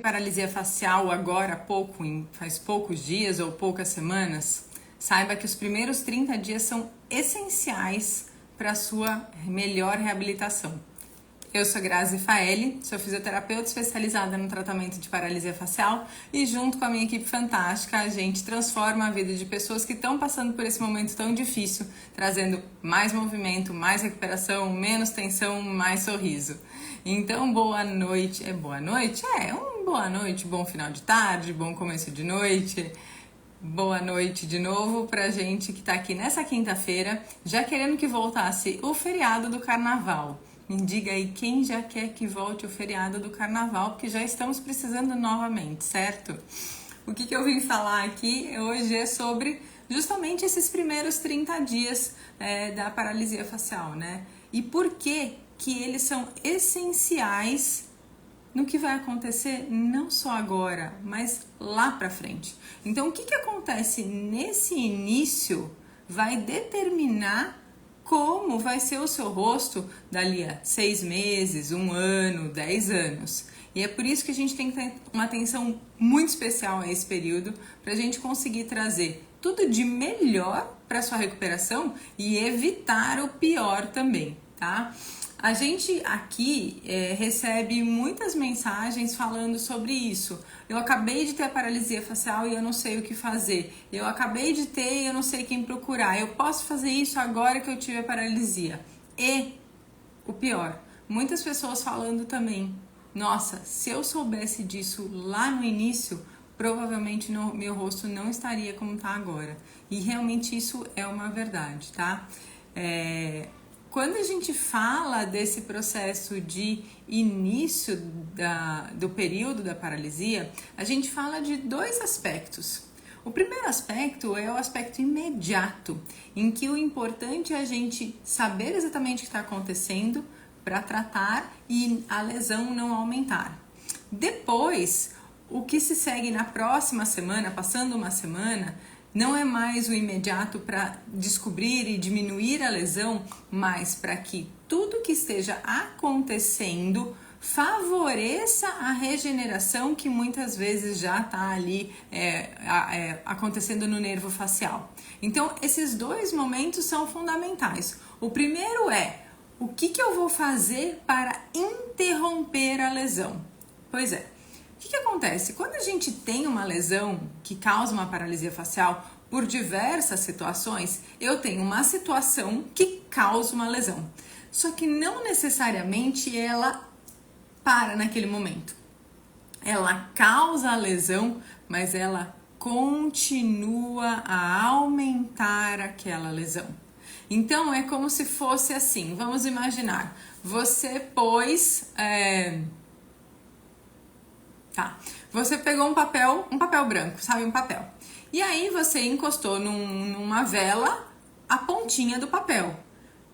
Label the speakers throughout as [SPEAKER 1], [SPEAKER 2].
[SPEAKER 1] paralisia facial agora há pouco, faz poucos dias ou poucas semanas, saiba que os primeiros 30 dias são essenciais para a sua melhor reabilitação. Eu sou Grazi Faeli, sou fisioterapeuta especializada no tratamento de paralisia facial e junto com a minha equipe fantástica a gente transforma a vida de pessoas que estão passando por esse momento tão difícil, trazendo mais movimento, mais recuperação, menos tensão, mais sorriso. Então, boa noite, boa noite, bom final de tarde, bom começo de noite. Boa noite de novo pra gente que tá aqui nessa quinta-feira, já querendo que voltasse o feriado do carnaval. Me diga aí quem já quer que volte o feriado do carnaval, porque já estamos precisando novamente, certo? O que eu vim falar aqui hoje é sobre justamente esses primeiros 30 dias da paralisia facial, né? E por que eles são essenciais no que vai acontecer não só agora, mas lá pra frente. Então, o que acontece nesse início vai determinar como vai ser o seu rosto dali a 6 meses, 1 ano, 10 anos. E é por isso que a gente tem que ter uma atenção muito especial a esse período, para a gente conseguir trazer tudo de melhor para sua recuperação e evitar o pior também, tá? A gente aqui recebe muitas mensagens falando sobre isso. Eu acabei de ter a paralisia facial e eu não sei o que fazer. Eu acabei de ter e eu não sei quem procurar. Eu posso fazer isso agora que eu tive a paralisia. E o pior, muitas pessoas falando também, nossa, se eu soubesse disso lá no início, provavelmente meu rosto não estaria como está agora. E realmente isso é uma verdade, tá? Quando a gente fala desse processo de início do período da paralisia, a gente fala de 2 aspectos. O primeiro aspecto é o aspecto imediato, em que o importante é a gente saber exatamente o que está acontecendo para tratar e a lesão não aumentar. Depois, o que se segue na próxima semana, passando uma semana, não é mais o imediato para descobrir e diminuir a lesão, mas para que tudo que esteja acontecendo favoreça a regeneração que muitas vezes já está ali acontecendo no nervo facial. Então, esses 2 momentos são fundamentais. O primeiro é, o que eu vou fazer para interromper a lesão? Pois é. O que acontece? Quando a gente tem uma lesão que causa uma paralisia facial por diversas situações, eu tenho uma situação que causa uma lesão. Só que não necessariamente ela para naquele momento. Ela causa a lesão, mas ela continua a aumentar aquela lesão. Então, é como se fosse assim, vamos imaginar, você pôs... Você pegou um papel branco, sabe, um papel. E aí você encostou numa vela a pontinha do papel.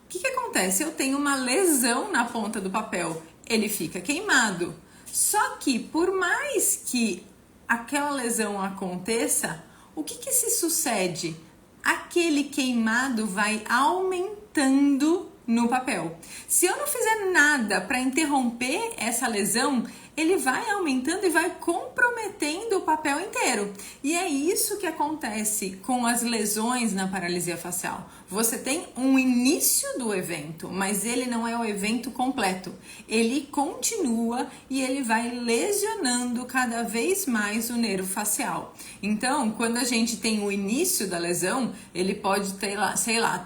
[SPEAKER 1] O que acontece? Eu tenho uma lesão na ponta do papel, ele fica queimado. Só que por mais que aquela lesão aconteça, o que se sucede? Aquele queimado vai aumentando no papel. Se eu não fizer nada para interromper essa lesão, ele vai aumentando e vai comprometendo o papel inteiro. E é isso que acontece com as lesões na paralisia facial. Você tem um início do evento, mas ele não é o evento completo. Ele continua e ele vai lesionando cada vez mais o nervo facial. Então, quando a gente tem o início da lesão, ele pode ter,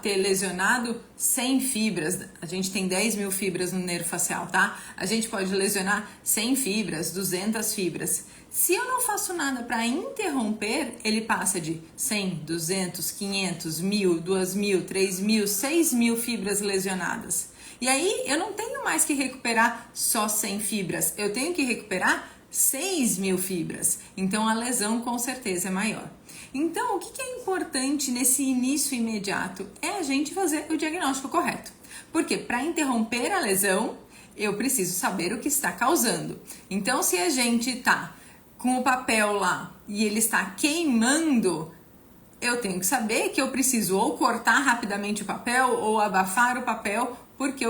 [SPEAKER 1] ter lesionado 100 fibras. A gente tem 10 mil fibras no nervo facial, tá? A gente pode lesionar 100 fibras, 200 fibras. Se eu não faço nada para interromper, ele passa de 100, 200, 500, 1000, 2000, 3000, 6000 fibras lesionadas. E aí eu não tenho mais que recuperar só 100 fibras, eu tenho que recuperar 6.000 fibras. Então a lesão com certeza é maior. Então o que é importante nesse início imediato? É a gente fazer o diagnóstico correto. Porque para interromper a lesão, eu preciso saber o que está causando. Então se a gente está com o papel lá e ele está queimando, eu tenho que saber que eu preciso ou cortar rapidamente o papel ou abafar o papel porque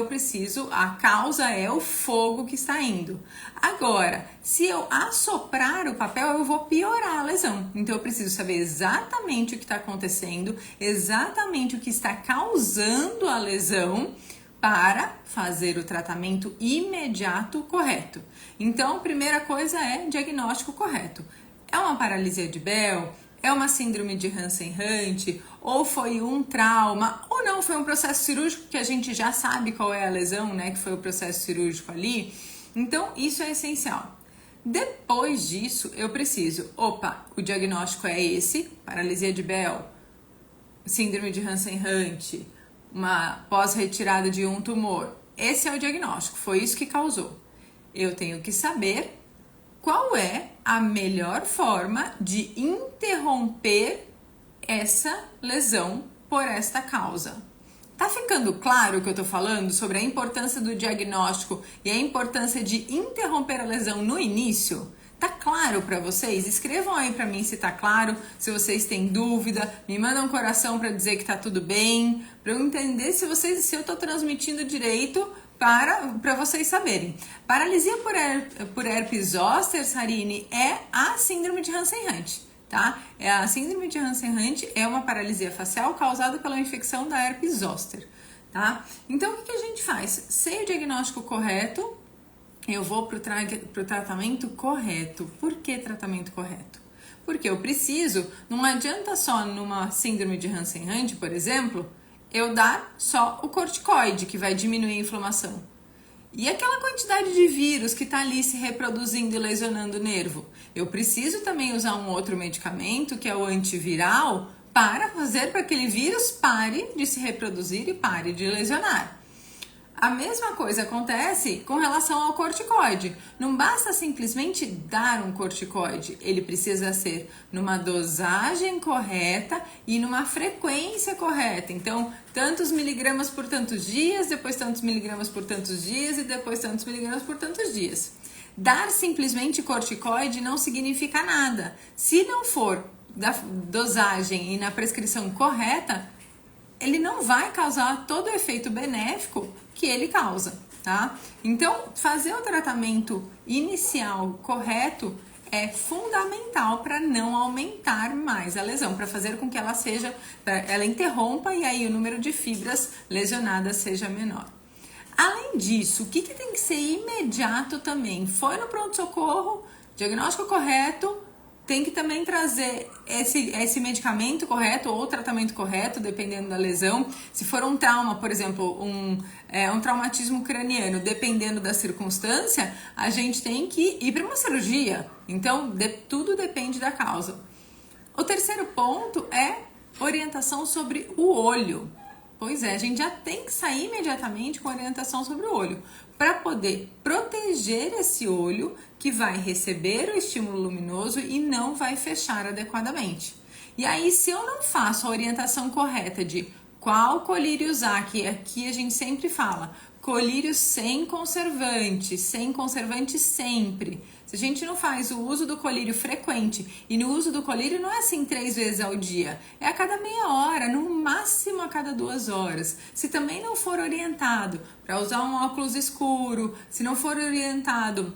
[SPEAKER 1] a causa é o fogo que está indo. Agora, se eu assoprar o papel, eu vou piorar a lesão. Então, eu preciso saber exatamente o que está acontecendo, exatamente o que está causando a lesão, para fazer o tratamento imediato correto. Então, a primeira coisa é diagnóstico correto. É uma paralisia de Bell? É uma síndrome de Hansen-Hunt? Ou foi um trauma? Ou não, foi um processo cirúrgico que a gente já sabe qual é a lesão, né? Que foi o processo cirúrgico ali. Então, isso é essencial. Depois disso, eu preciso, o diagnóstico é esse, paralisia de Bell, síndrome de Hansen-Hunt, uma pós-retirada de um tumor. Esse é o diagnóstico, foi isso que causou. Eu tenho que saber qual é a melhor forma de interromper essa lesão por esta causa. Tá ficando claro o que eu tô falando sobre a importância do diagnóstico e a importância de interromper a lesão no início? Tá claro para vocês? Escrevam aí para mim se tá claro, se vocês têm dúvida, me mandam um coração para dizer que tá tudo bem, para eu entender se eu tô transmitindo direito para vocês saberem. Paralisia por herpes zoster, Sarine, é a síndrome de Hansen-Hunt, tá? A síndrome de Hansen-Hunt é uma paralisia facial causada pela infecção da herpes zoster, tá? Então, o que a gente faz? Sem o diagnóstico correto, eu vou pro tratamento correto. Por que tratamento correto? Porque eu preciso, não adianta só numa síndrome de Hansen-Hunt, por exemplo, eu dar só o corticoide, que vai diminuir a inflamação. E aquela quantidade de vírus que está ali se reproduzindo e lesionando o nervo? Eu preciso também usar um outro medicamento, que é o antiviral, para fazer para que aquele vírus pare de se reproduzir e pare de lesionar. A mesma coisa acontece com relação ao corticoide. Não basta simplesmente dar um corticoide, ele precisa ser numa dosagem correta e numa frequência correta. Então, tantos miligramas por tantos dias, depois tantos miligramas por tantos dias e depois tantos miligramas por tantos dias. Dar simplesmente corticoide não significa nada. Se não for da dosagem e na prescrição correta, ele não vai causar todo o efeito benéfico que ele causa, tá? Então, fazer o tratamento inicial correto é fundamental para não aumentar mais a lesão, para fazer com que ela interrompa e aí o número de fibras lesionadas seja menor. Além disso, o que tem que ser imediato também? Foi no pronto-socorro, diagnóstico correto, tem que também trazer esse medicamento correto ou tratamento correto, dependendo da lesão. Se for um trauma, por exemplo, um traumatismo craniano, dependendo da circunstância, a gente tem que ir para uma cirurgia. Então, tudo depende da causa. O terceiro ponto é orientação sobre o olho. Pois é, a gente já tem que sair imediatamente com orientação sobre o olho, para poder proteger esse olho que vai receber o estímulo luminoso e não vai fechar adequadamente. E aí, se eu não faço a orientação correta de qual colírio usar, que aqui a gente sempre fala, colírio sem conservante sempre. Se a gente não faz o uso do colírio frequente, e no uso do colírio não é assim 3 vezes ao dia, é a cada meia hora, no máximo a cada 2 horas. Se também não for orientado para usar um óculos escuro, se não for orientado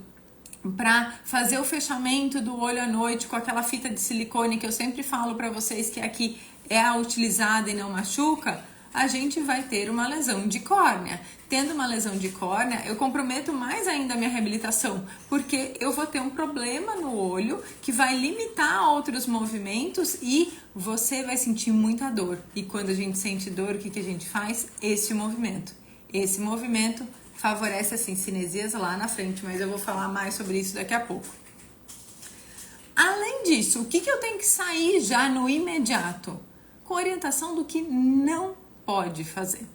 [SPEAKER 1] para fazer o fechamento do olho à noite com aquela fita de silicone que eu sempre falo para vocês que aqui é a utilizada e não machuca, a gente vai ter uma lesão de córnea. Tendo uma lesão de córnea, eu comprometo mais ainda a minha reabilitação, porque eu vou ter um problema no olho que vai limitar outros movimentos e você vai sentir muita dor. E quando a gente sente dor, o que a gente faz? Esse movimento favorece assim cinesias lá na frente, mas eu vou falar mais sobre isso daqui a pouco. Além disso, o que eu tenho que sair já no imediato? Com orientação do que não pode fazer.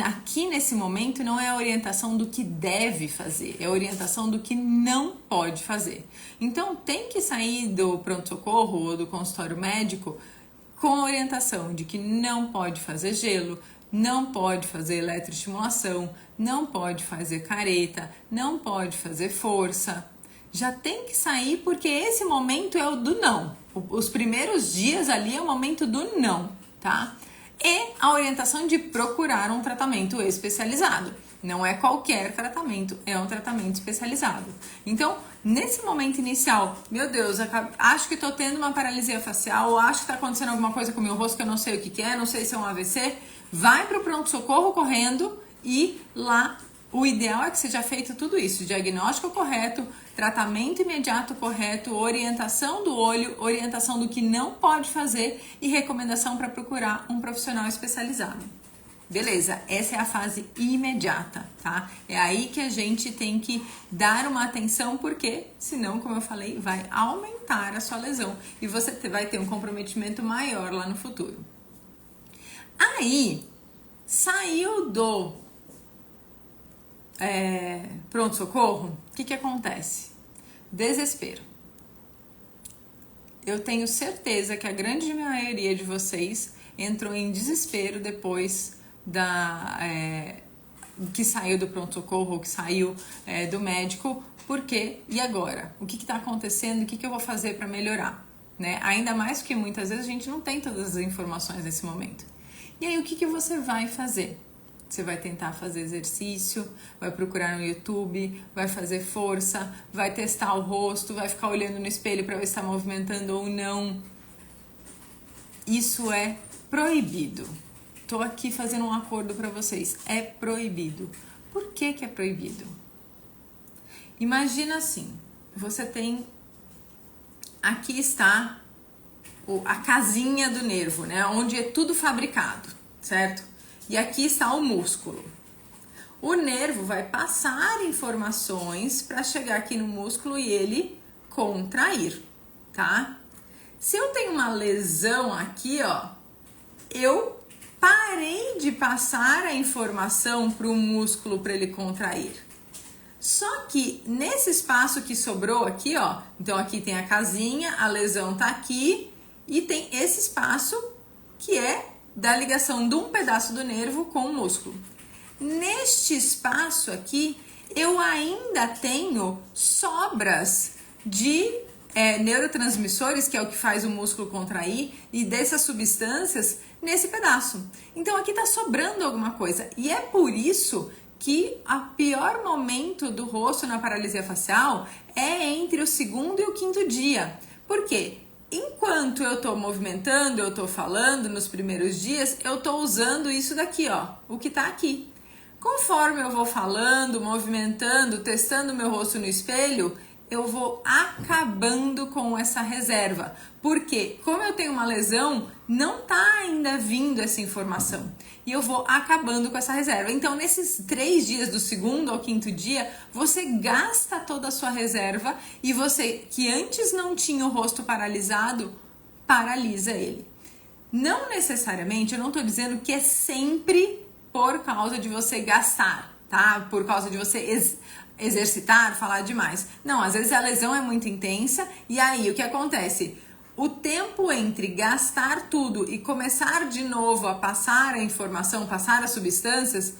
[SPEAKER 1] Aqui nesse momento não é a orientação do que deve fazer, é a orientação do que não pode fazer. Então tem que sair do pronto-socorro ou do consultório médico com a orientação de que não pode fazer gelo, não pode fazer eletroestimulação, não pode fazer careta, não pode fazer força. Já tem que sair porque esse momento é o do não. Os primeiros dias ali é o momento do não, tá? e a orientação de procurar um tratamento especializado. Não é qualquer tratamento, é um tratamento especializado. Então, nesse momento inicial, meu Deus, acho que estou tendo uma paralisia facial, ou acho que está acontecendo alguma coisa com o meu rosto que eu não sei o que é, não sei se é um AVC, vai para o pronto-socorro correndo e lá o ideal é que seja feito tudo isso: diagnóstico correto, tratamento imediato correto, orientação do olho, orientação do que não pode fazer e recomendação para procurar um profissional especializado. Beleza, essa é a fase imediata, tá? É aí que a gente tem que dar uma atenção, porque senão, como eu falei, vai aumentar a sua lesão e você vai ter um comprometimento maior lá no futuro. Aí, saiu do pronto-socorro, o que acontece? Desespero. Eu tenho certeza que a grande maioria de vocês entrou em desespero depois que saiu do pronto-socorro, que saiu do médico. Por quê? E agora? O que está acontecendo? O que eu vou fazer para melhorar? Né? Ainda mais que muitas vezes a gente não tem todas as informações nesse momento. E aí, o que você vai fazer? Você vai tentar fazer exercício, vai procurar no YouTube, vai fazer força, vai testar o rosto, vai ficar olhando no espelho para ver se está movimentando ou não. Isso é proibido. Tô aqui fazendo um acordo para vocês. É proibido. Por que é proibido? Imagina assim, você tem... Aqui está a casinha do nervo, né? Onde é tudo fabricado, certo? E aqui está o músculo. O nervo vai passar informações para chegar aqui no músculo e ele contrair, tá? Se eu tenho uma lesão aqui, ó, eu parei de passar a informação para o músculo para ele contrair. Só que nesse espaço que sobrou aqui, ó, então aqui tem a casinha, a lesão tá aqui e tem esse espaço que é da ligação de um pedaço do nervo com o músculo. Neste espaço aqui, eu ainda tenho sobras de neurotransmissores, que é o que faz o músculo contrair, e dessas substâncias nesse pedaço. Então aqui tá sobrando alguma coisa. E é por isso que o pior momento do rosto na paralisia facial é entre o 2º e o 5º dia. Por quê? Enquanto eu tô movimentando, eu tô falando nos primeiros dias, eu tô usando isso daqui, ó, o que tá aqui. Conforme eu vou falando, movimentando, testando meu rosto no espelho, eu vou acabando com essa reserva. Porque, como eu tenho uma lesão, não tá ainda vindo essa informação. E eu vou acabando com essa reserva. Então, nesses 3 dias, do 2º ao 5º dia, você gasta toda a sua reserva e você, que antes não tinha o rosto paralisado, paralisa ele. Não necessariamente, eu não tô dizendo que é sempre por causa de você gastar, tá? Por causa de você exercitar, falar demais. Não, às vezes a lesão é muito intensa e aí o que acontece? O tempo entre gastar tudo e começar de novo a passar a informação, passar as substâncias,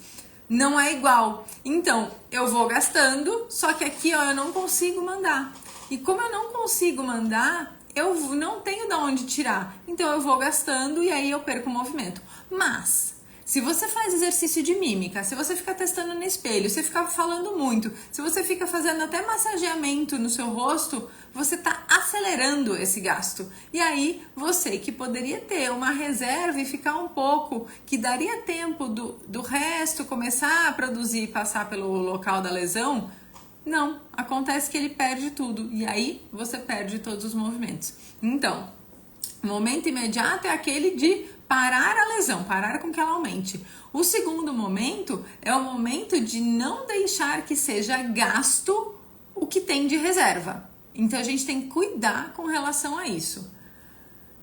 [SPEAKER 1] não é igual. Então, eu vou gastando, só que aqui, ó, eu não consigo mandar. E como eu não consigo mandar, eu não tenho de onde tirar. Então, eu vou gastando e aí eu perco o movimento. Mas... se você faz exercício de mímica, se você fica testando no espelho, se você fica falando muito, se você fica fazendo até massageamento no seu rosto, você está acelerando esse gasto. E aí, você que poderia ter uma reserva e ficar um pouco, que daria tempo do resto começar a produzir e passar pelo local da lesão, não, acontece que ele perde tudo. E aí, você perde todos os movimentos. Então, o momento imediato é aquele de parar a lesão, parar com que ela aumente. O segundo momento é o momento de não deixar que seja gasto o que tem de reserva. Então a gente tem que cuidar com relação a isso.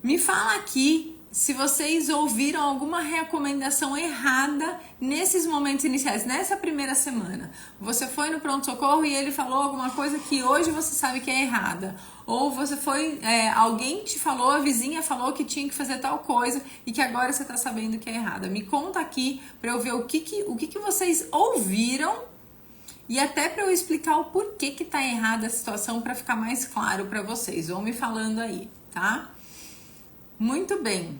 [SPEAKER 1] Me fala aqui se vocês ouviram alguma recomendação errada nesses momentos iniciais, nessa primeira semana. Você foi no pronto-socorro e ele falou alguma coisa que hoje você sabe que é errada. Ou você foi, alguém te falou, a vizinha falou que tinha que fazer tal coisa e que agora você está sabendo que é errada. Me conta aqui para eu ver o que vocês ouviram e até para eu explicar o porquê que tá errada a situação para ficar mais claro para vocês. Vão me falando aí, tá? Muito bem.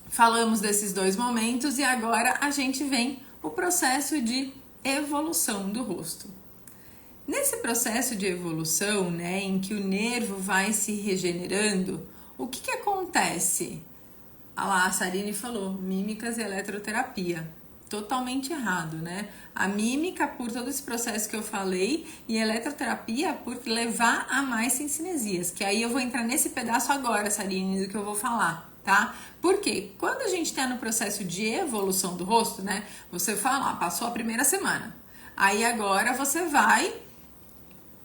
[SPEAKER 1] Falamos desses dois momentos e agora a gente vem o processo de evolução do rosto. Nesse processo de evolução, né, em que o nervo vai se regenerando, o que acontece? A Sarine falou, mímicas e eletroterapia. Totalmente errado, né? A mímica por todo esse processo que eu falei e a eletroterapia por levar a mais cincinesias, que aí eu vou entrar nesse pedaço agora, Sarine, do que eu vou falar, tá? Porque quando a gente tá no processo de evolução do rosto, né? Você fala, passou a primeira semana. Aí agora você vai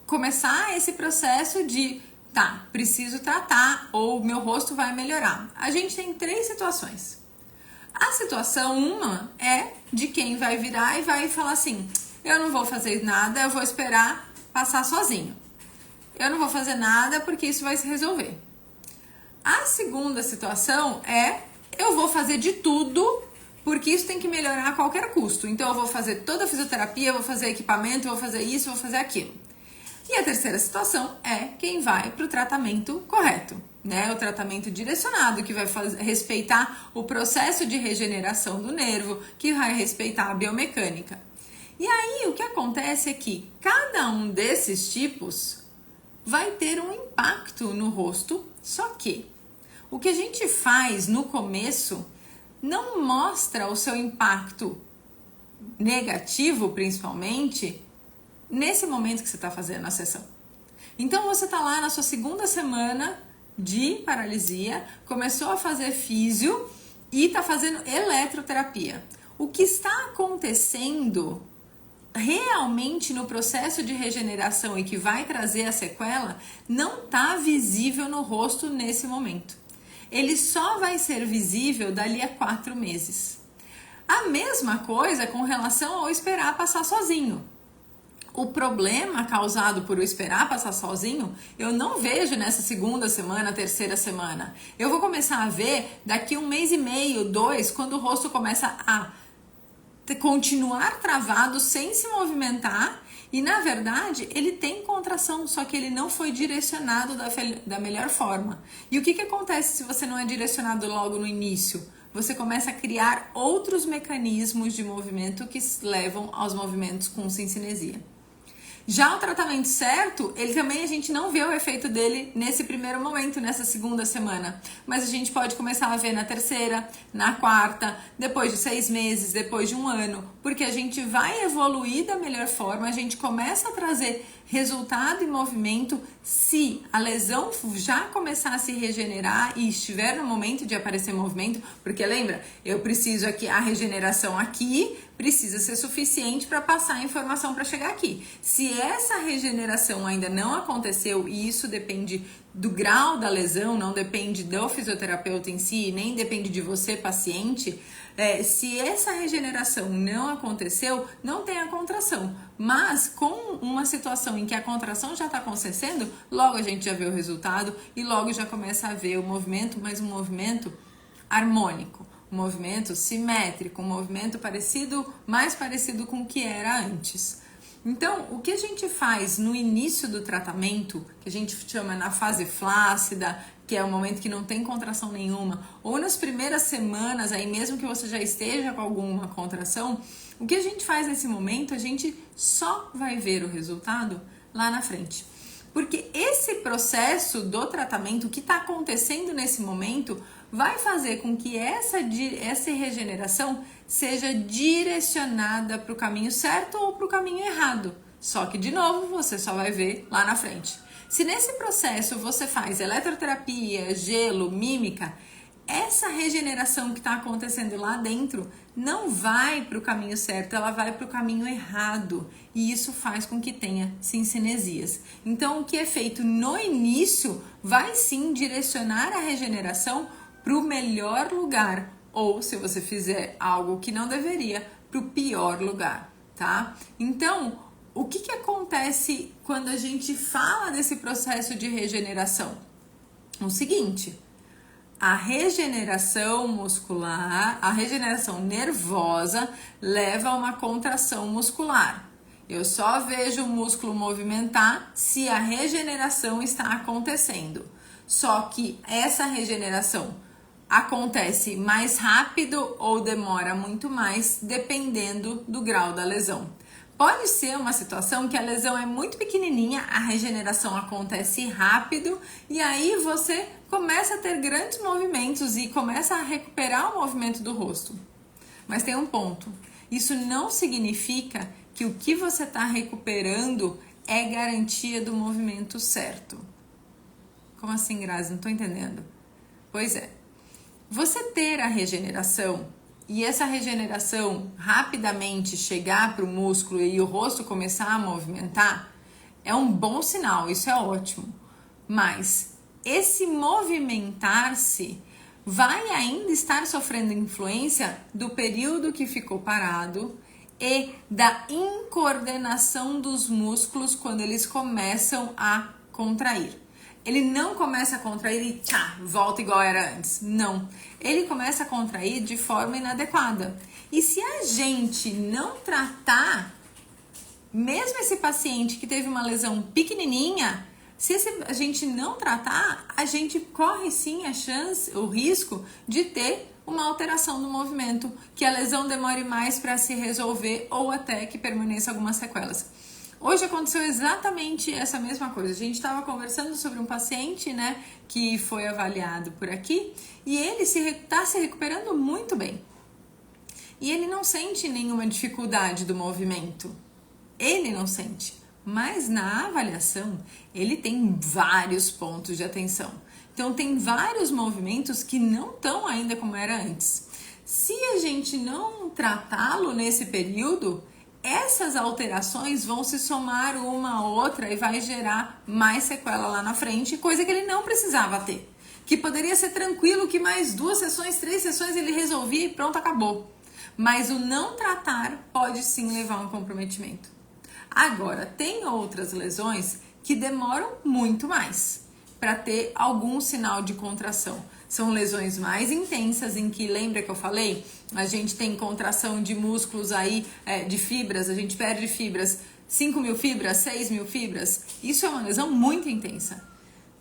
[SPEAKER 1] começar esse processo de, tá, preciso tratar ou meu rosto vai melhorar. A gente tem 3 situações. A situação uma é de quem vai virar e vai falar assim, eu não vou fazer nada, eu vou esperar passar sozinho. Eu não vou fazer nada porque isso vai se resolver. A segunda situação é, eu vou fazer de tudo porque isso tem que melhorar a qualquer custo. Então eu vou fazer toda a fisioterapia, eu vou fazer equipamento, eu vou fazer isso, eu vou fazer aquilo. E a terceira situação é quem vai para o tratamento correto, né? O tratamento direcionado, que vai respeitar o processo de regeneração do nervo, que vai respeitar a biomecânica. E aí o que acontece é que cada um desses tipos vai ter um impacto no rosto, só que o que a gente faz no começo não mostra o seu impacto negativo, principalmente, nesse momento que você está fazendo a sessão. Então você está lá na sua segunda semana de paralisia, começou a fazer físio e está fazendo eletroterapia. O que está acontecendo realmente no processo de regeneração e que vai trazer a sequela não está visível no rosto nesse momento. Ele só vai ser visível dali a 4 meses. A mesma coisa com relação ao esperar passar sozinho. O problema causado por eu esperar passar sozinho, eu não vejo nessa segunda semana, terceira semana. Eu vou começar a ver daqui 1 mês e meio, 2, quando o rosto começa a continuar travado, sem se movimentar. E na verdade, ele tem contração, só que ele não foi direcionado da melhor forma. E o que acontece se você não é direcionado logo no início? Você começa a criar outros mecanismos de movimento que levam aos movimentos com cincinesia. Já o tratamento certo, ele também a gente não vê o efeito dele nesse primeiro momento, nessa segunda semana. Mas a gente pode começar a ver na terceira, na quarta, depois de 6 meses, depois de 1 ano. Porque a gente vai evoluir da melhor forma, a gente começa a trazer resultado e movimento se a lesão já começar a se regenerar e estiver no momento de aparecer movimento. Porque lembra, eu preciso aqui, a regeneração aqui precisa ser suficiente para passar a informação para chegar aqui. Se essa regeneração ainda não aconteceu, e isso depende do grau da lesão, não depende do fisioterapeuta em si, nem depende de você, paciente, se essa regeneração não aconteceu, não tem a contração. Mas com uma situação em que a contração já está acontecendo, logo a gente já vê o resultado e logo já começa a ver o movimento, mas um movimento harmônico. Um movimento simétrico, um movimento mais parecido com o que era antes. Então, o que a gente faz no início do tratamento, que a gente chama na fase flácida, que é o momento que não tem contração nenhuma, ou nas primeiras semanas, aí mesmo que você já esteja com alguma contração, o que a gente faz nesse momento, a gente só vai ver o resultado lá na frente. Porque esse processo do tratamento, o que está acontecendo nesse momento, vai fazer com que essa regeneração seja direcionada para o caminho certo ou para o caminho errado. Só que, de novo, você só vai ver lá na frente. Se nesse processo você faz eletroterapia, gelo, mímica, essa regeneração que está acontecendo lá dentro não vai para o caminho certo, ela vai para o caminho errado. E isso faz com que tenha cincinesias. Então, o que é feito no início vai sim direcionar a regeneração para o melhor lugar, ou se você fizer algo que não deveria, para o pior lugar, tá? Então, o que acontece quando a gente fala desse processo de regeneração? O seguinte, a regeneração muscular, a regeneração nervosa leva a uma contração muscular. Eu só vejo o músculo movimentar se a regeneração está acontecendo. Só que essa regeneração acontece mais rápido ou demora muito mais, dependendo do grau da lesão. Pode ser uma situação que a lesão é muito pequenininha, a regeneração acontece rápido e aí você começa a ter grandes movimentos e começa a recuperar o movimento do rosto. Mas tem um ponto, isso não significa que o que você está recuperando é garantia do movimento certo. Como assim, Grazi? Não estou entendendo. Pois é, você ter a regeneração e essa regeneração rapidamente chegar para o músculo e o rosto começar a movimentar, é um bom sinal, isso é ótimo. Mas esse movimentar-se vai ainda estar sofrendo influência do período que ficou parado e da incoordenação dos músculos quando eles começam a contrair. Ele não começa a contrair e tchá, volta igual era antes. Não. Ele começa a contrair de forma inadequada. E se a gente não tratar, mesmo esse paciente que teve uma lesão pequenininha, se a gente não tratar, a gente corre sim a chance, o risco de ter uma alteração no movimento, que a lesão demore mais para se resolver ou até que permaneça algumas sequelas. Hoje aconteceu exatamente essa mesma coisa. A gente estava conversando sobre um paciente, né, que foi avaliado por aqui e ele está se recuperando muito bem. E ele não sente nenhuma dificuldade do movimento. Ele não sente. Mas na avaliação, ele tem vários pontos de atenção. Então, tem vários movimentos que não estão ainda como era antes. Se a gente não tratá-lo nesse período, essas alterações vão se somar uma a outra e vai gerar mais sequela lá na frente, coisa que ele não precisava ter. Que poderia ser tranquilo que mais 2 sessões, 3 sessões ele resolvia e pronto, acabou. Mas o não tratar pode sim levar a um comprometimento. Agora, tem outras lesões que demoram muito mais para ter algum sinal de contração. São lesões mais intensas em que, lembra que eu falei? A gente tem contração de músculos aí, de fibras, a gente perde fibras, 5.000 fibras, 6.000 fibras. Isso é uma lesão muito intensa.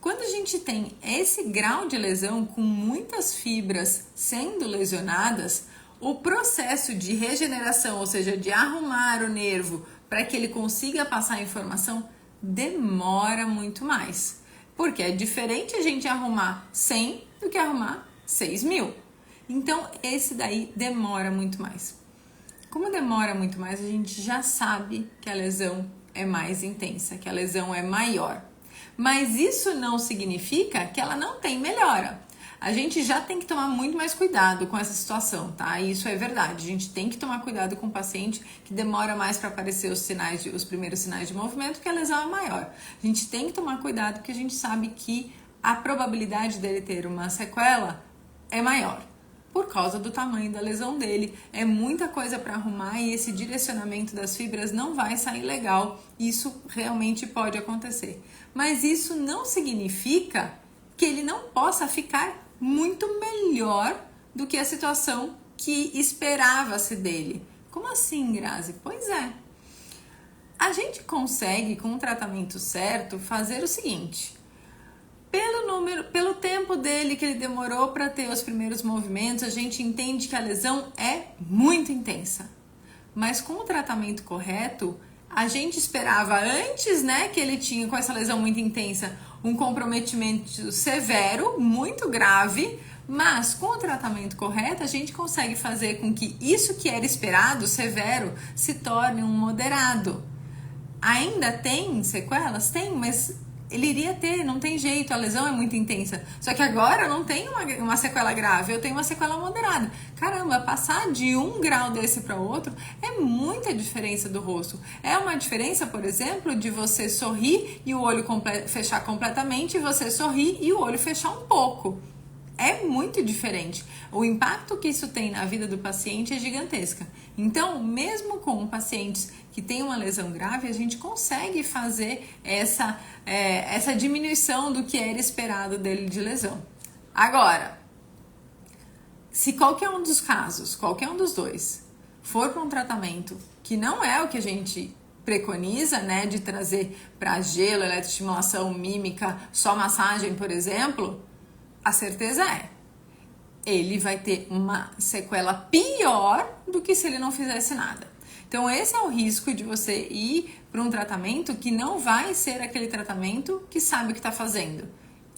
[SPEAKER 1] Quando a gente tem esse grau de lesão com muitas fibras sendo lesionadas, o processo de regeneração, ou seja, de arrumar o nervo para que ele consiga passar a informação, demora muito mais. Porque é diferente a gente arrumar 100 do que arrumar 6.000. Então, esse daí demora muito mais. Como demora muito mais, a gente já sabe que a lesão é mais intensa, que a lesão é maior. Mas isso não significa que ela não tem melhora. A gente já tem que tomar muito mais cuidado com essa situação, tá? Isso é verdade. A gente tem que tomar cuidado com o paciente que demora mais para aparecer os primeiros sinais de movimento, porque a lesão é maior. A gente tem que tomar cuidado porque a gente sabe que a probabilidade dele ter uma sequela é maior. Por causa do tamanho da lesão dele, é muita coisa para arrumar e esse direcionamento das fibras não vai sair legal. Isso realmente pode acontecer. Mas isso não significa que ele não possa ficar muito melhor do que a situação que esperava-se dele. Como assim, Grazi? Pois é. A gente consegue, com o tratamento certo, fazer o seguinte. Pelo tempo dele que ele demorou para ter os primeiros movimentos, a gente entende que a lesão é muito intensa. Mas com o tratamento correto, a gente esperava antes, né, que ele tinha com essa lesão muito intensa um comprometimento severo, muito grave, mas com o tratamento correto a gente consegue fazer com que isso que era esperado, severo, se torne um moderado. Ainda tem sequelas? Tem, mas ele iria ter, não tem jeito, a lesão é muito intensa. Só que agora eu não tenho uma sequela grave, eu tenho uma sequela moderada. Caramba, passar de um grau desse para outro é muita diferença do rosto. É uma diferença, por exemplo, de você sorrir e o olho fechar completamente, e você sorrir e o olho fechar um pouco. É muito diferente. O impacto que isso tem na vida do paciente é gigantesca. Então, mesmo com pacientes que têm uma lesão grave, a gente consegue fazer essa diminuição do que era esperado dele de lesão. Agora, se qualquer um dos casos, qualquer um dos dois, for para um tratamento que não é o que a gente preconiza, né, de trazer para gelo, eletroestimulação, mímica, só massagem, por exemplo, a certeza é, ele vai ter uma sequela pior do que se ele não fizesse nada. Então esse é o risco de você ir para um tratamento que não vai ser aquele tratamento que sabe o que está fazendo.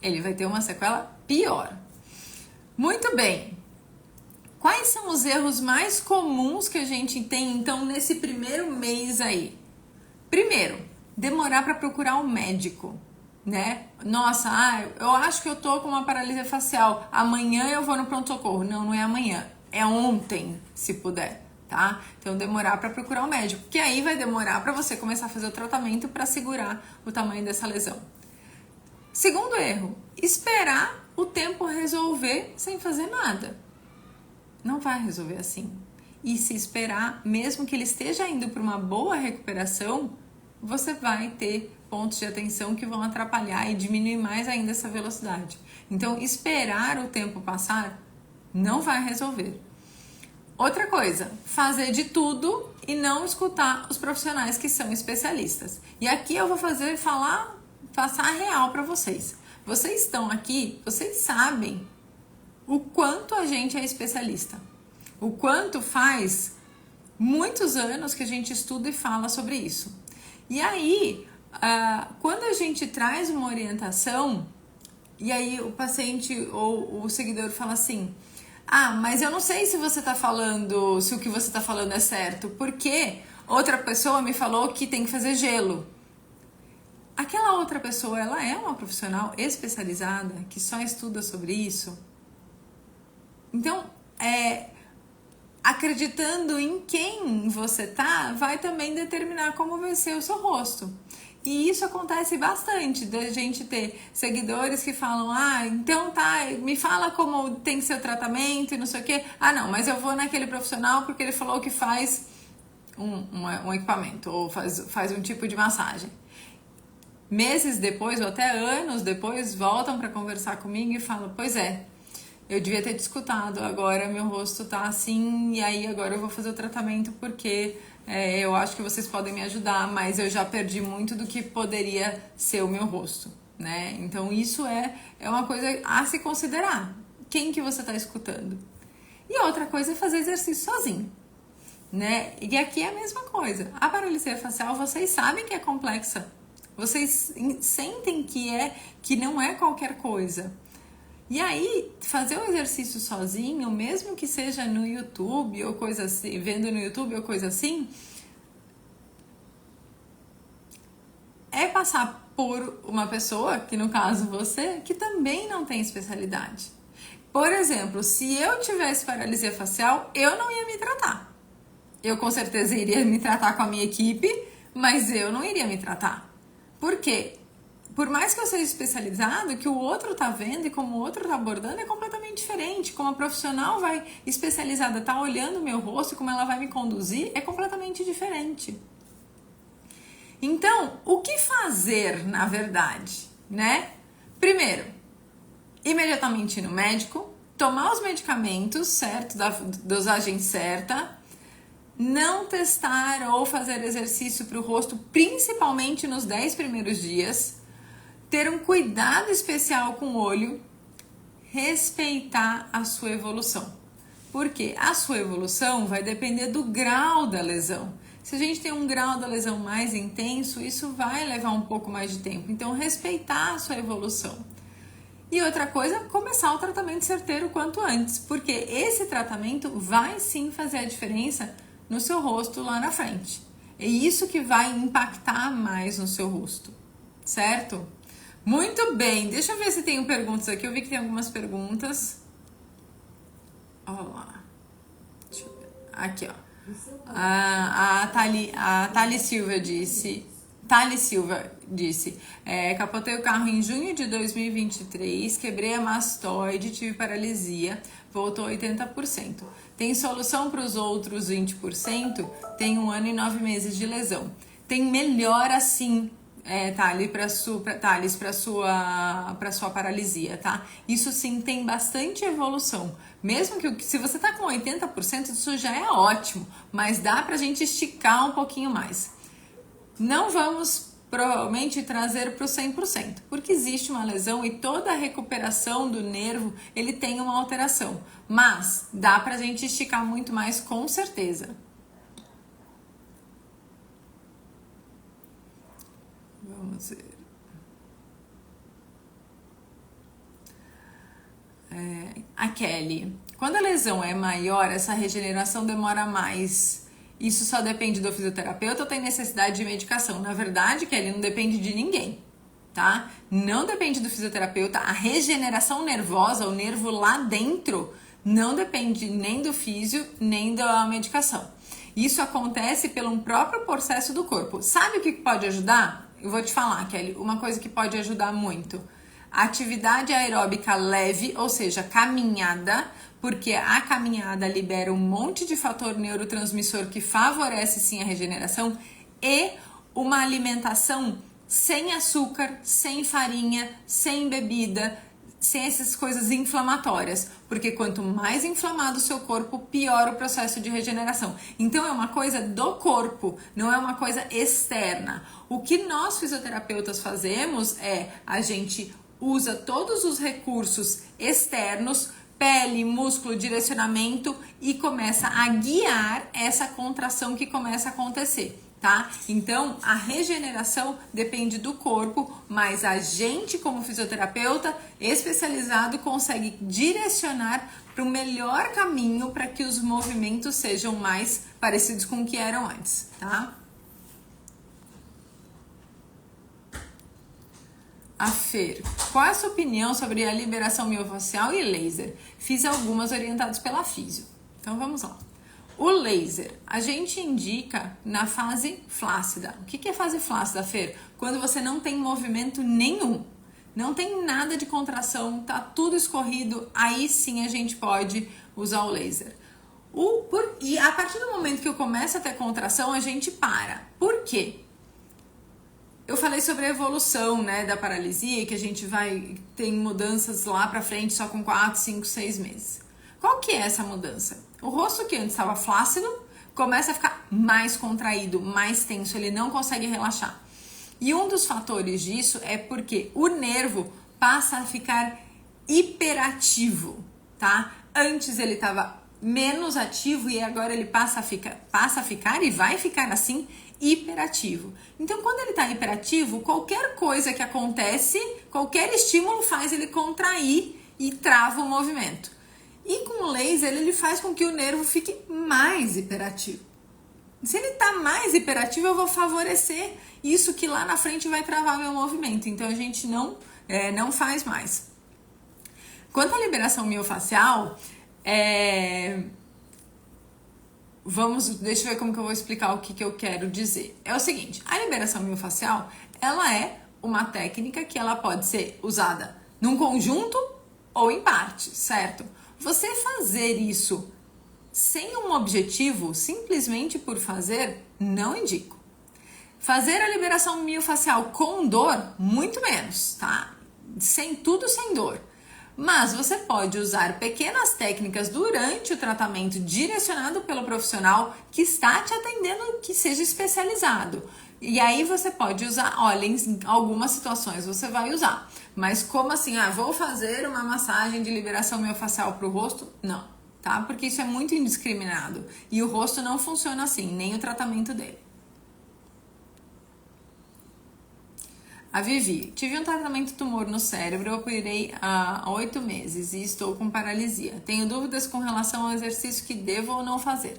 [SPEAKER 1] Ele vai ter uma sequela pior. Muito bem. Quais são os erros mais comuns que a gente tem, então, nesse primeiro mês aí? Primeiro, demorar para procurar um médico, né? Nossa, eu acho que eu tô com uma paralisia facial. Amanhã eu vou no pronto-socorro. Não, não é amanhã. É ontem, se puder, tá? Então, demorar para procurar um médico. Que aí vai demorar para você começar a fazer o tratamento para segurar o tamanho dessa lesão. Segundo erro, esperar o tempo resolver sem fazer nada. Não vai resolver assim. E se esperar, mesmo que ele esteja indo para uma boa recuperação, você vai ter pontos de atenção que vão atrapalhar e diminuir mais ainda essa velocidade. Então, esperar o tempo passar não vai resolver. Outra coisa, fazer de tudo e não escutar os profissionais que são especialistas. E aqui eu vou passar a real para vocês. Vocês estão aqui, vocês sabem o quanto a gente é especialista, o quanto faz muitos anos que a gente estuda e fala sobre isso. E aí, quando a gente traz uma orientação, e aí o paciente ou o seguidor fala assim, mas eu não sei se você está falando, se o que você está falando é certo, porque outra pessoa me falou que tem que fazer gelo. Aquela outra pessoa, ela é uma profissional especializada que só estuda sobre isso? Então, acreditando em quem você tá, vai também determinar como vai ser o seu rosto. E isso acontece bastante, da gente ter seguidores que falam, então tá, me fala como tem que ser o tratamento e não sei o quê. Não, mas eu vou naquele profissional porque ele falou que faz um equipamento ou faz um tipo de massagem. Meses depois, ou até anos depois, voltam para conversar comigo e falam, pois é, eu devia ter te escutado, agora meu rosto tá assim, e aí agora eu vou fazer o tratamento porque eu acho que vocês podem me ajudar, mas eu já perdi muito do que poderia ser o meu rosto, né? Então isso é uma coisa a se considerar. Quem que você tá escutando? E outra coisa é fazer exercício sozinho, né? E aqui é a mesma coisa. A paralisia facial, vocês sabem que é complexa. Vocês sentem que não é qualquer coisa. E aí, fazer o exercício sozinho, mesmo que seja no YouTube ou coisa assim, vendo no YouTube ou coisa assim, é passar por uma pessoa, que no caso você, que também não tem especialidade. Por exemplo, se eu tivesse paralisia facial, eu não ia me tratar. Eu com certeza iria me tratar com a minha equipe, mas eu não iria me tratar. Por quê? Por mais que eu seja especializado, que o outro tá vendo e como o outro tá abordando é completamente diferente. Como a profissional especializada tá olhando o meu rosto e como ela vai me conduzir é completamente diferente. Então, o que fazer, na verdade, né? Primeiro, imediatamente ir no médico, tomar os medicamentos, certo? Da dosagem certa, não testar ou fazer exercício para o rosto, principalmente nos 10 primeiros dias, ter um cuidado especial com o olho, respeitar a sua evolução. Porque a sua evolução vai depender do grau da lesão. Se a gente tem um grau da lesão mais intenso, isso vai levar um pouco mais de tempo. Então, respeitar a sua evolução. E outra coisa, começar o tratamento certeiro o quanto antes, porque esse tratamento vai sim fazer a diferença no seu rosto lá na frente. É isso que vai impactar mais no seu rosto, certo? Muito bem, deixa eu ver se tenho perguntas aqui. Eu vi que tem algumas perguntas. Olha lá. Deixa eu ver. Aqui, ó. A Thali Silva disse. Capotei o carro em junho de 2023, quebrei a mastoide, tive paralisia, voltou 80%. Tem solução para os outros 20%? Tem 1 ano e 9 meses de lesão. Tem melhora sim, Thales, para sua paralisia, tá? Isso sim tem bastante evolução. Mesmo que se você tá com 80%, isso já é ótimo, mas dá pra gente esticar um pouquinho mais. Não vamos provavelmente trazer para o 100%, porque existe uma lesão e toda a recuperação do nervo, ele tem uma alteração, mas dá pra gente esticar muito mais com certeza. Vamos ver. A Kelly, quando a lesão é maior, essa regeneração demora mais. Isso só depende do fisioterapeuta ou tem necessidade de medicação? Na verdade, Kelly, não depende de ninguém, tá? Não depende do fisioterapeuta. A regeneração nervosa, o nervo lá dentro, não depende nem do físio, nem da medicação. Isso acontece pelo próprio processo do corpo. Sabe o que pode ajudar? Eu vou te falar, Kelly, uma coisa que pode ajudar muito. Atividade aeróbica leve, ou seja, caminhada, porque a caminhada libera um monte de fator neurotransmissor que favorece sim a regeneração, e uma alimentação sem açúcar, sem farinha, sem bebida, sem essas coisas inflamatórias, porque quanto mais inflamado o seu corpo, pior o processo de regeneração. Então é uma coisa do corpo, não é uma coisa externa. O que nós fisioterapeutas fazemos é a gente usa todos os recursos externos, pele, músculo, direcionamento, e começa a guiar essa contração que começa a acontecer, tá? Então, a regeneração depende do corpo, mas a gente, como fisioterapeuta especializado, consegue direcionar para o melhor caminho para que os movimentos sejam mais parecidos com o que eram antes, tá? A Fer, qual é a sua opinião sobre a liberação miofascial e laser? Fiz algumas orientadas pela físio. Então vamos lá. O laser, a gente indica na fase flácida. O que é fase flácida, Fer? Quando você não tem movimento nenhum, não tem nada de contração, tá tudo escorrido, aí sim a gente pode usar o laser. E a partir do momento que eu começo a ter contração, a gente para. Por quê? Eu falei sobre a evolução, né, da paralisia, que a gente tem mudanças lá pra frente só com 4, 5, 6 meses. Qual que é essa mudança? O rosto que antes estava flácido começa a ficar mais contraído, mais tenso, ele não consegue relaxar. E um dos fatores disso é porque o nervo passa a ficar hiperativo, tá? Antes ele estava menos ativo e agora ele passa a ficar e vai ficar assim hiperativo. Então, quando ele está hiperativo, qualquer coisa que acontece, qualquer estímulo faz ele contrair e trava o movimento. E com o laser, ele faz com que o nervo fique mais hiperativo. Se ele está mais hiperativo, eu vou favorecer isso que lá na frente vai travar meu movimento. Então, a gente não faz mais. Quanto à liberação miofascial, deixa eu ver como que eu vou explicar o que eu quero dizer. É o seguinte, a liberação miofascial, ela é uma técnica que ela pode ser usada num conjunto ou em parte, certo? Você fazer isso sem um objetivo, simplesmente por fazer, não indico. Fazer a liberação miofascial com dor, muito menos, tá? Sem dor. Mas você pode usar pequenas técnicas durante o tratamento direcionado pelo profissional que está te atendendo, que seja especializado. E aí você pode usar, olha, em algumas situações você vai usar. Mas como assim, vou fazer uma massagem de liberação miofascial para o rosto? Não, tá? Porque isso é muito indiscriminado. E o rosto não funciona assim, nem o tratamento dele. A Vivi, tive um tratamento de tumor no cérebro, eu operei há 8 meses e estou com paralisia. Tenho dúvidas com relação ao exercício que devo ou não fazer.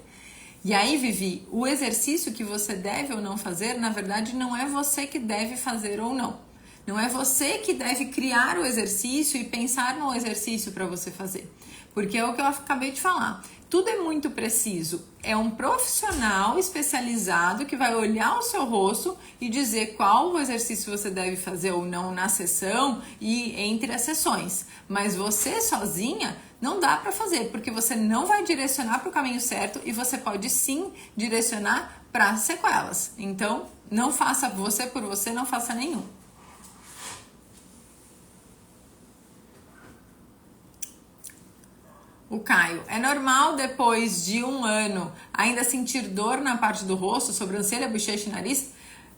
[SPEAKER 1] E aí, Vivi, o exercício que você deve ou não fazer, na verdade, não é você que deve fazer ou não. Não é você que deve criar o exercício e pensar no exercício para você fazer. Porque é o que eu acabei de falar. Tudo é muito preciso. É um profissional especializado que vai olhar o seu rosto e dizer qual o exercício você deve fazer ou não na sessão e entre as sessões. Mas você sozinha não dá para fazer, porque você não vai direcionar para o caminho certo e você pode sim direcionar para sequelas. Então, não faça você por você, não faça nenhum. O Caio, é normal depois de 1 ano ainda sentir dor na parte do rosto, sobrancelha, bochecha e nariz?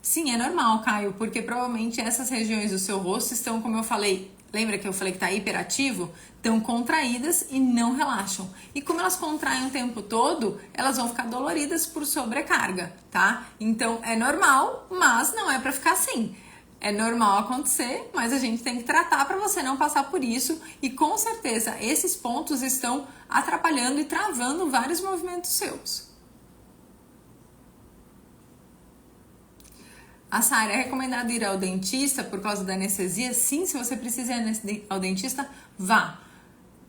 [SPEAKER 1] Sim, é normal, Caio, porque provavelmente essas regiões do seu rosto estão, como eu falei, lembra que eu falei que tá hiperativo? Estão contraídas e não relaxam. E como elas contraem o tempo todo, elas vão ficar doloridas por sobrecarga, tá? Então é normal, mas não é pra ficar assim. É normal acontecer, mas a gente tem que tratar para você não passar por isso. E com certeza esses pontos estão atrapalhando e travando vários movimentos seus. A Sara, é recomendado ir ao dentista por causa da anestesia? Sim, se você precisa ir ao dentista, vá.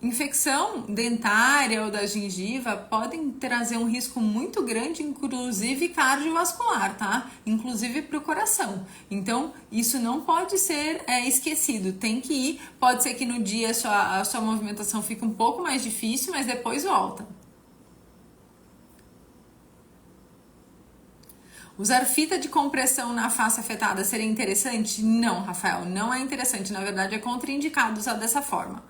[SPEAKER 1] Infecção dentária ou da gengiva podem trazer um risco muito grande, inclusive cardiovascular, tá? Inclusive para o coração. Então, isso não pode ser esquecido. Tem que ir. Pode ser que no dia a sua movimentação fique um pouco mais difícil, mas depois volta. Usar fita de compressão na face afetada seria interessante? Não, Rafael, não é interessante. Na verdade, é contraindicado usar dessa forma.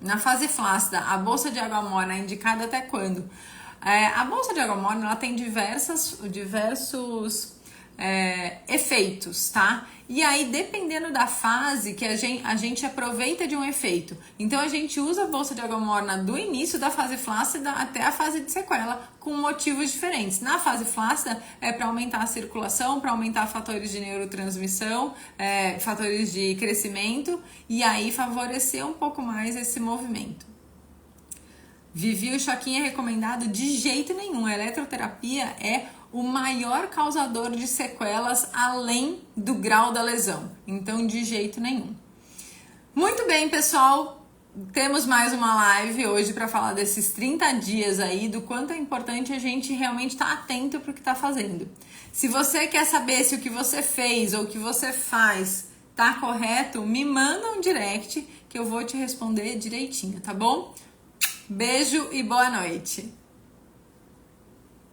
[SPEAKER 1] Na fase flácida, a bolsa de água morna é indicada até quando? A bolsa de água morna ela tem diversos efeitos, tá? E aí, dependendo da fase que a gente aproveita de um efeito. Então, a gente usa a bolsa de água morna do início da fase flácida até a fase de sequela, com motivos diferentes. Na fase flácida, é para aumentar a circulação, para aumentar fatores de neurotransmissão, fatores de crescimento, e aí favorecer um pouco mais esse movimento. Vivi, o choquinho é recomendado? De jeito nenhum. A eletroterapia é o maior causador de sequelas além do grau da lesão. Então, de jeito nenhum. Muito bem, pessoal. Temos mais uma live hoje para falar desses 30 dias aí, do quanto é importante a gente realmente estar atento para o que está fazendo. Se você quer saber se o que você fez ou o que você faz tá correto, me manda um direct que eu vou te responder direitinho, tá bom? Beijo e boa noite!